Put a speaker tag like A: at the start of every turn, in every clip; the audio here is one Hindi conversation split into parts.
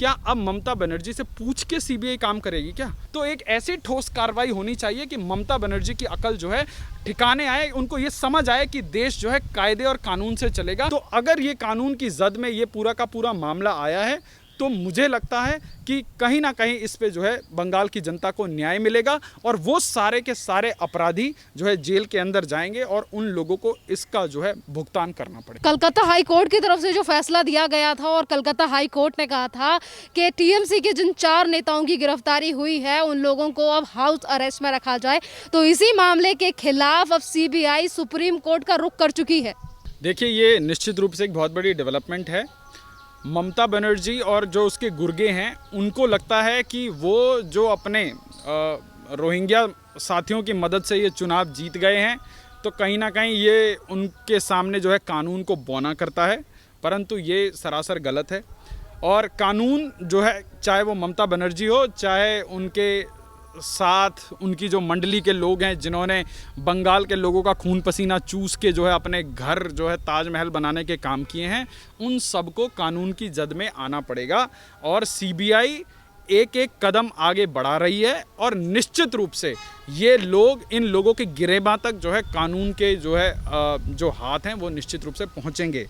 A: क्या अब ममता बनर्जी से पूछ के सीबीआई काम करेगी क्या? तो एक ऐसी ठोस कार्रवाई होनी चाहिए कि ममता बनर्जी की अकल जो है ठिकाने आए, उनको ये समझ आए कि देश जो है कायदे और कानून से चलेगा। तो अगर ये कानून की जद में ये पूरा का पूरा मामला आया है तो मुझे लगता है कि कहीं ना कहीं इस पे जो है बंगाल की जनता को न्याय मिलेगा और वो सारे के सारे अपराधी जो है जेल के अंदर जाएंगे और उन लोगों को इसका जो है भुगतान करना पड़ेगा।
B: कलकत्ता हाई कोर्ट की तरफ से जो फैसला दिया गया था और कलकत्ता हाई कोर्ट ने कहा था कि टीएमसी के जिन 4 नेताओं की गिरफ्तारी हुई है उन लोगों को अब हाउस अरेस्ट में रखा जाए, तो इसी मामले के खिलाफ अब सीबीआई सुप्रीम कोर्ट का रुख कर चुकी है।
A: देखिए, ये निश्चित रूप से एक बहुत बड़ी डेवलपमेंट है। ममता बनर्जी और जो उसके गुर्गे हैं उनको लगता है कि वो जो अपने रोहिंग्या साथियों की मदद से ये चुनाव जीत गए हैं, तो कहीं ना कहीं ये उनके सामने जो है कानून को बौना करता है, परंतु ये सरासर गलत है। और कानून जो है, चाहे वो ममता बनर्जी हो, चाहे उनके साथ उनकी जो मंडली के लोग हैं जिन्होंने बंगाल के लोगों का खून पसीना चूस के जो है अपने घर जो है ताजमहल बनाने के काम किए हैं, उन सबको कानून की जद में आना पड़ेगा। और सीबीआई एक एक कदम आगे बढ़ा रही है और निश्चित रूप से ये लोग, इन लोगों के गिरेबां तक जो है कानून के जो है जो हाथ हैं वो निश्चित रूप से पहुंचेंगे।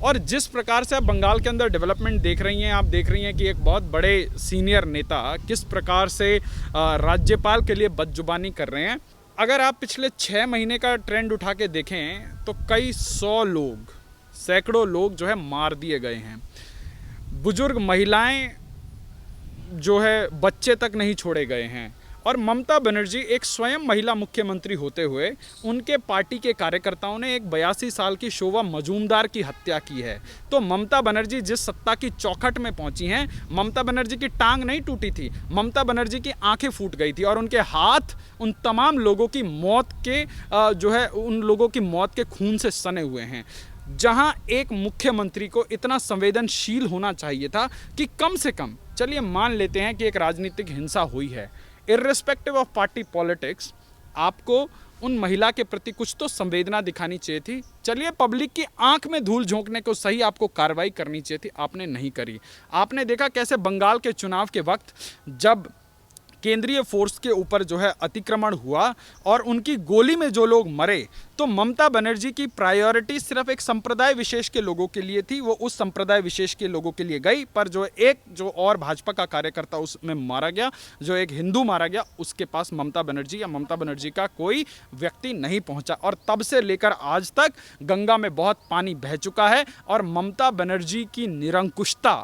A: और जिस प्रकार से आप बंगाल के अंदर डेवलपमेंट देख रही हैं, आप देख रही हैं कि एक बहुत बड़े सीनियर नेता किस प्रकार से राज्यपाल के लिए बदजुबानी कर रहे हैं। अगर आप पिछले 6 महीने का ट्रेंड उठा के देखें तो कई 100 लोग, सैकड़ों लोग जो है मार दिए गए हैं। बुजुर्ग महिलाएं जो है, बच्चे तक नहीं छोड़े गए हैं। और ममता बनर्जी एक स्वयं महिला मुख्यमंत्री होते हुए उनके पार्टी के कार्यकर्ताओं ने एक 82 साल की शोभा मजूमदार की हत्या की है। तो ममता बनर्जी जिस सत्ता की चौखट में पहुंची हैं, ममता बनर्जी की टांग नहीं टूटी थी, ममता बनर्जी की आंखें फूट गई थी और उनके हाथ उन तमाम लोगों की मौत के जो है उन लोगों की मौत के खून से सने हुए हैं। जहां एक मुख्यमंत्री को इतना संवेदनशील होना चाहिए था कि कम से कम, चलिए मान लेते हैं कि एक राजनीतिक हिंसा हुई है, इर्रेस्पेक्टिव ऑफ पार्टी पॉलिटिक्स, आपको उन महिला के प्रति कुछ तो संवेदना दिखानी चाहिए थी। चलिए, पब्लिक की आंख में धूल झोंकने को सही आपको कार्रवाई करनी चाहिए थी, आपने नहीं करी। आपने देखा कैसे बंगाल के चुनाव के वक्त जब केंद्रीय फोर्स के ऊपर जो है अतिक्रमण हुआ और उनकी गोली में जो लोग मरे, तो ममता बनर्जी की प्रायोरिटी सिर्फ एक संप्रदाय विशेष के लोगों के लिए थी। वो उस संप्रदाय विशेष के लोगों के लिए गई, पर जो और भाजपा का कार्यकर्ता उसमें मारा गया, जो एक हिंदू मारा गया, उसके पास ममता बनर्जी या ममता बनर्जी का कोई व्यक्ति नहीं पहुंचा। और तब से लेकर आज तक गंगा में बहुत पानी बह चुका है और ममता बनर्जी की निरंकुशता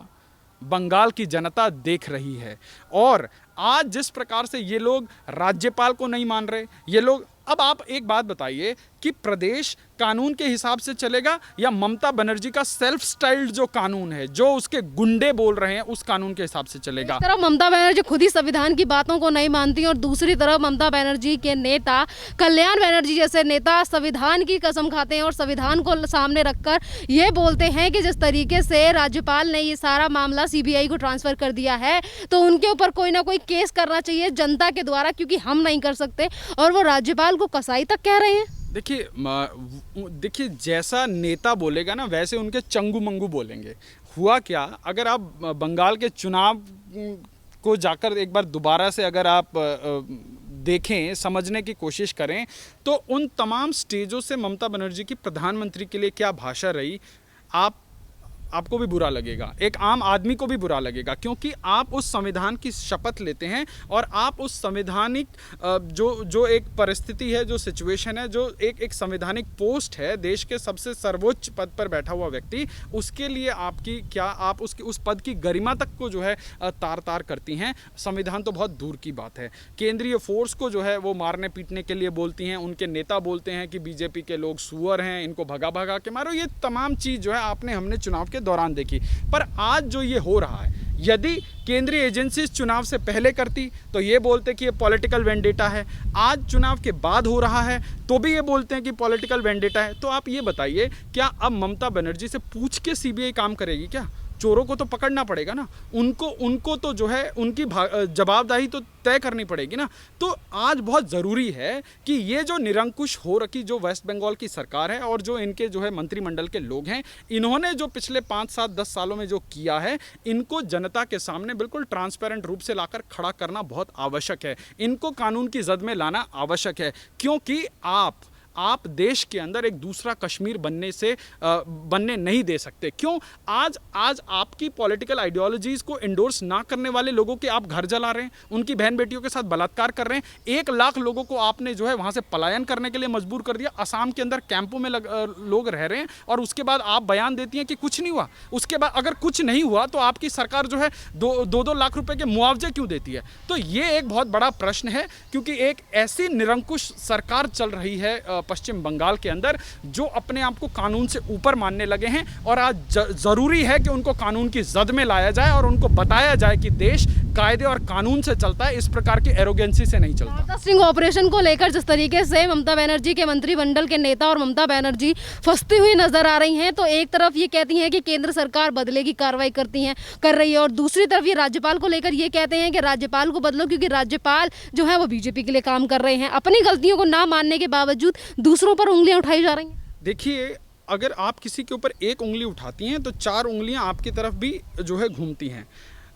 A: बंगाल की जनता देख रही है। और आज जिस प्रकार से ये लोग राज्यपाल को नहीं मान रहे, ये लोग, अब आप एक बात बताइए कि प्रदेश कानून के हिसाब से चलेगा या ममता बनर्जी का सेल्फ स्टाइल्ड जो कानून है, जो उसके गुंडे बोल रहे हैं, उस कानून के हिसाब से चलेगा?
B: एक तरफ ममता बनर्जी खुद ही संविधान की बातों को नहीं मानती और दूसरी तरफ ममता बनर्जी के नेता कल्याण बनर्जी जैसे नेता संविधान की कसम खाते हैं और संविधान को सामने रखकर ये बोलते हैं कि जिस तरीके से राज्यपाल ने ये सारा मामला सीबीआई को ट्रांसफर कर दिया है तो उनके ऊपर कोई ना कोई केस करना चाहिए जनता के द्वारा, क्योंकि हम नहीं कर सकते, और वो राज्यपाल को कसाई तक कह रहे हैं।
A: देखिए, जैसा नेता बोलेगा ना वैसे उनके चंगू मंगू बोलेंगे। हुआ क्या, अगर आप बंगाल के चुनाव को जाकर एक बार दोबारा से अगर आप देखें, समझने की कोशिश करें, तो उन तमाम स्टेजों से ममता बनर्जी की प्रधानमंत्री के लिए क्या भाषा रही, आपको भी बुरा लगेगा, एक आम आदमी को भी बुरा लगेगा, क्योंकि आप उस संविधान की शपथ लेते हैं और आप उस संवैधानिक जो एक परिस्थिति है, जो सिचुएशन है, जो एक संवैधानिक पोस्ट है, देश के सबसे सर्वोच्च पद पर बैठा हुआ व्यक्ति, उसके लिए आपकी क्या, आप उसकी उस पद की गरिमा तक को जो है तार तार करती हैं। संविधान तो बहुत दूर की बात है, केंद्रीय फोर्स को जो है वो मारने पीटने के लिए बोलती हैं, उनके नेता बोलते हैं कि बीजेपी के लोग सुअर हैं, इनको भगा भगा के मारो। ये तमाम चीज़ जो है हमने चुनाव के दौरान देखी। पर आज जो ये हो रहा है, यदि केंद्रीय एजेंसी चुनाव से पहले करती तो ये बोलते कि ये पॉलिटिकल वेंडेटा है, आज चुनाव के बाद हो रहा है तो भी ये बोलते हैं कि पॉलिटिकल वेंडेटा है। तो आप ये बताइए, क्या अब ममता बनर्जी से पूछ के सीबीआई काम करेगी क्या? चोरों को तो पकड़ना पड़ेगा ना, उनको तो जो है उनकी जवाबदेही तो तय करनी पड़ेगी ना। तो आज बहुत ज़रूरी है कि ये जो निरंकुश हो रखी जो वेस्ट बंगाल की सरकार है और जो इनके जो है मंत्रिमंडल के लोग हैं, इन्होंने जो पिछले 5, 7, 10 सालों में जो किया है, इनको जनता के सामने बिल्कुल ट्रांसपेरेंट रूप से लाकर खड़ा करना बहुत आवश्यक है। इनको कानून की जद में लाना आवश्यक है, क्योंकि आप देश के अंदर एक दूसरा कश्मीर बनने नहीं दे सकते। क्यों? आज आपकी पॉलिटिकल आइडियोलॉजीज़ को इंडोर्स ना करने वाले लोगों के आप घर जला रहे हैं, उनकी बहन बेटियों के साथ बलात्कार कर रहे हैं। 1 लाख लोगों को आपने जो है वहाँ से पलायन करने के लिए मजबूर कर दिया। असम के अंदर कैंपों में लोग रह रहे हैं और उसके बाद आप बयान देती हैं कि कुछ नहीं हुआ। उसके बाद अगर कुछ नहीं हुआ तो आपकी सरकार जो है 2-2 लाख रुपए के मुआवजे क्यों देती है? तो ये एक बहुत बड़ा प्रश्न है, क्योंकि एक ऐसी निरंकुश सरकार चल रही है पश्चिम बंगाल के अंदर जो अपने आप को कानून से ऊपर मानने लगे हैं। और आज ज़रूरी है कि उनको कानून की जद में लाया जाए और उनको बताया जाए कि देश कायदे और कानून से चलता है, इस प्रकार की एरोगेंसी से नहीं चलता।
B: स्टिंग ऑपरेशन को लेकर जिस तरीके से ममता बनर्जी के मंत्रिमंडल के नेता और ममता बनर्जी फंसती हुई नजर आ रही हैं, तो एक तरफ ये कहती हैं कि केंद्र सरकार बदले की कार्रवाई कर रही है, और दूसरी तरफ ये राज्यपाल को लेकर ये कहते हैं कि राज्यपाल को बदलो, क्योंकि राज्यपाल जो है वो बीजेपी के लिए काम कर रहे हैं। अपनी गलतियों को ना मानने के बावजूद दूसरों पर उंगलियां उठाई जा रही हैं।
A: देखिए, अगर आप किसी के ऊपर एक उंगली उठाती हैं तो 4 उंगलियां आपकी तरफ भी जो है घूमती हैं।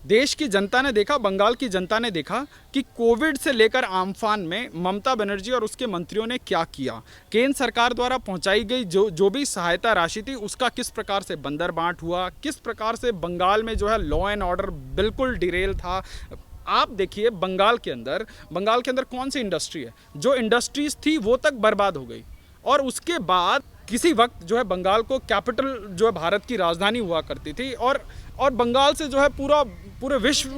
A: देश की जनता ने देखा, बंगाल की जनता ने देखा कि कोविड से लेकर आम्फान में ममता बनर्जी और उसके मंत्रियों ने क्या किया। केंद्र सरकार द्वारा पहुंचाई गई जो भी सहायता राशि थी, उसका किस प्रकार से बंदरबांट हुआ, किस प्रकार से बंगाल में जो है लॉ एंड ऑर्डर बिल्कुल डिरेल था। आप देखिए, बंगाल के अंदर कौन सी इंडस्ट्री है? जो इंडस्ट्रीज थी वो तक बर्बाद हो गई। और उसके बाद किसी वक्त जो है बंगाल को कैपिटल जो है भारत की राजधानी हुआ करती थी, और बंगाल से जो है पूरे विश्व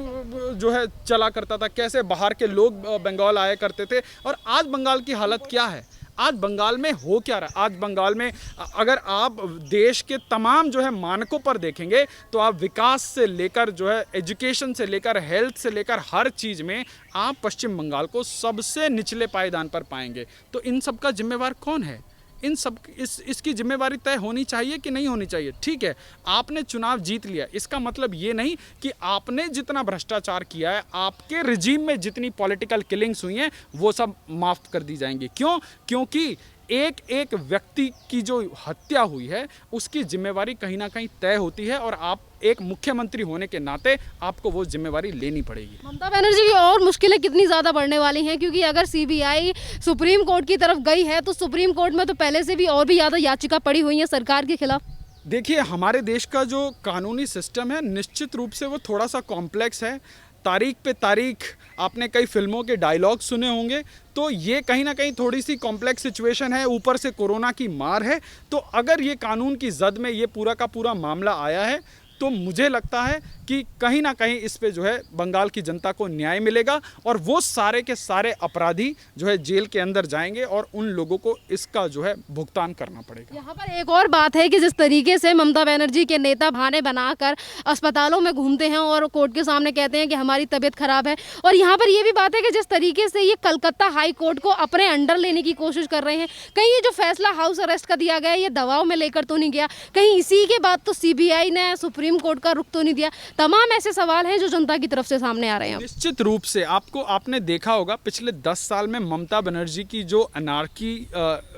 A: जो है चला करता था। कैसे बाहर के लोग बंगाल आया करते थे। और आज बंगाल की हालत क्या है? आज बंगाल में हो क्या रहा? आज बंगाल में अगर आप देश के तमाम जो है मानकों पर देखेंगे तो आप विकास से लेकर जो है एजुकेशन से लेकर हेल्थ से लेकर हर चीज़ में आप पश्चिम बंगाल को सबसे निचले पायदान पर पाएंगे। तो इन सब का जिम्मेवार कौन है? इसकी जिम्मेवारी तय होनी चाहिए कि नहीं होनी चाहिए? ठीक है, आपने चुनाव जीत लिया, इसका मतलब ये नहीं कि आपने जितना भ्रष्टाचार किया है, आपके रिजीम में जितनी पॉलिटिकल किलिंग्स हुई हैं, वो सब माफ़ कर दी जाएंगी। क्यों? क्योंकि एक व्यक्ति की जो हत्या हुई है उसकी जिम्मेवारी कहीं ना कहीं तय होती है, और आप एक मुख्यमंत्री होने के नाते आपको वो जिम्मेवारी लेनी पड़ेगी।
B: ममता बनर्जी की और मुश्किलें कितनी ज़्यादा बढ़ने वाली हैं, क्योंकि अगर सीबीआई सुप्रीम कोर्ट की तरफ गई है तो सुप्रीम कोर्ट में तो पहले से भी और भी ज़्यादा याचिका पड़ी हुई है सरकार के खिलाफ।
A: देखिए, हमारे देश का जो कानूनी सिस्टम है निश्चित रूप से वो थोड़ा सा कॉम्प्लेक्स है। तारीख पे तारीख आपने कई फिल्मों के डायलॉग सुने होंगे, तो ये कहीं ना कहीं थोड़ी सी कॉम्प्लेक्स सिचुएशन है। ऊपर से कोरोना की मार है। तो अगर ये कानून की जद में ये पूरा का पूरा मामला आया है तो मुझे लगता है कि कहीं ना कहीं इस पे जो है बंगाल की जनता को न्याय मिलेगा, और वो सारे के सारे अपराधी जो है जेल के अंदर जाएंगे और उन लोगों को इसका जो है भुगतान करना पड़ेगा।
B: यहाँ पर एक और बात है कि जिस तरीके से ममता बनर्जी के नेता बहाने बनाकर अस्पतालों में घूमते हैं और कोर्ट के सामने कहते हैं कि हमारी तबीयत खराब है, और यहाँ पर ये भी बात है कि जिस तरीके से ये कलकत्ता हाई कोर्ट को अपने अंडर लेने की कोशिश कर रहे हैं, कहीं ये जो फैसला हाउस अरेस्ट का दिया गया ये दबाव में लेकर तो नहीं गया, कहीं इसी के बाद तो सीबीआई ने सुप्रीम कोर्ट का रुख तो नहीं दिया। तमाम ऐसे सवाल हैं जो जनता की तरफ से सामने आ रहे हैं।
A: निश्चित रूप से आपने देखा होगा पिछले 10 साल में ममता बनर्जी की जो अनार्की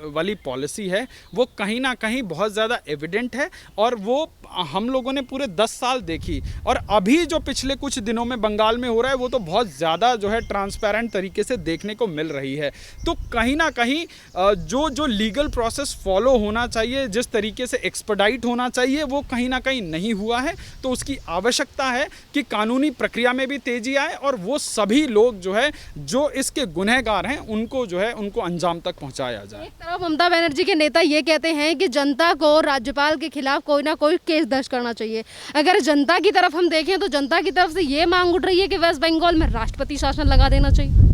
A: वाली पॉलिसी है वो कहीं ना कहीं बहुत ज़्यादा एविडेंट है, और वो हम लोगों ने पूरे 10 साल देखी। और अभी जो पिछले कुछ दिनों में बंगाल में हो रहा है वो तो बहुत ज़्यादा जो है ट्रांसपेरेंट तरीके से देखने को मिल रही है। तो कहीं ना कहीं जो लीगल प्रोसेस फॉलो होना चाहिए, जिस तरीके से एक्सपर्डाइट होना चाहिए, वो कहीं ना कहीं नहीं हुआ है। तो उसकी आवश्यकता है कि कानूनी प्रक्रिया में भी तेजी आए, और वो सभी लोग जो है जो इसके गुनहगार हैं उनको अंजाम तक पहुंचाया जाए।
B: एक तरफ ममता बनर्जी के नेता ये कहते हैं कि जनता को राज्यपाल के खिलाफ कोई ना कोई केस दर्ज करना चाहिए। अगर जनता की तरफ हम देखें तो जनता की तरफ से ये मांग उठ रही है कि वेस्ट बंगाल में राष्ट्रपति शासन लगा देना चाहिए।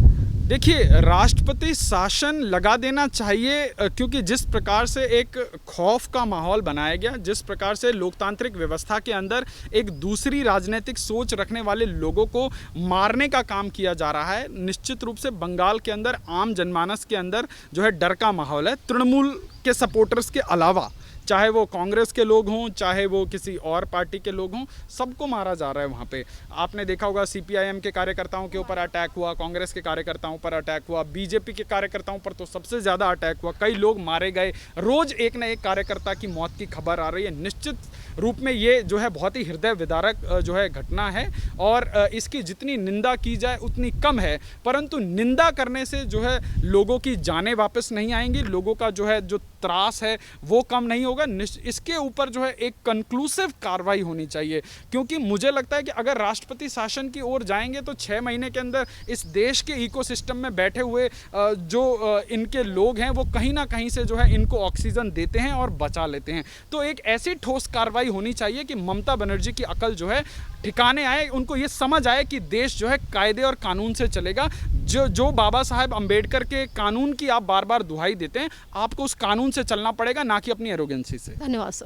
A: देखिए, राष्ट्रपति शासन लगा देना चाहिए, क्योंकि जिस प्रकार से एक खौफ का माहौल बनाया गया, जिस प्रकार से लोकतांत्रिक व्यवस्था के अंदर एक दूसरी राजनीतिक सोच रखने वाले लोगों को मारने का काम किया जा रहा है, निश्चित रूप से बंगाल के अंदर आम जनमानस के अंदर जो है डर का माहौल है। तृणमूल के सपोर्टर्स के अलावा चाहे वो कांग्रेस के लोग हों, चाहे वो किसी और पार्टी के लोग हों, सबको मारा जा रहा है वहाँ पे। आपने देखा होगा सीपीआईएम के कार्यकर्ताओं के ऊपर अटैक हुआ, कांग्रेस के कार्यकर्ताओं पर अटैक हुआ, बीजेपी के कार्यकर्ताओं पर तो सबसे ज़्यादा अटैक हुआ, कई लोग मारे गए, रोज़ एक न एक कार्यकर्ता की मौत की खबर आ रही है। निश्चित रूप में ये जो है बहुत ही हृदय विदारक जो है घटना है और इसकी जितनी निंदा की जाए उतनी कम है, परंतु निंदा करने से जो है लोगों की जानें वापस नहीं आएंगी, लोगों का जो है जो त्रास है वो कम नहीं होगा। इसके ऊपर जो है एक कंक्लूसिव कार्रवाई होनी चाहिए, क्योंकि मुझे लगता है कि अगर राष्ट्रपति शासन की ओर जाएंगे तो 6 महीने के अंदर इस देश के इकोसिस्टम में बैठे हुए जो इनके लोग हैं वो कहीं ना कहीं से जो है इनको ऑक्सीजन देते हैं और बचा लेते हैं। तो एक ऐसी ठोस कार्रवाई होनी चाहिए कि ममता बनर्जी की अकल जो है ठिकाने आए, उनको ये समझ आए कि देश जो है कायदे और कानून से चलेगा। जो बाबा साहेब अंबेडकर के कानून की आप बार बार दुहाई देते हैं, आपको उस कानून से चलना पड़ेगा, ना कि अपनी एरोगेंसी से।
B: धन्यवाद सर।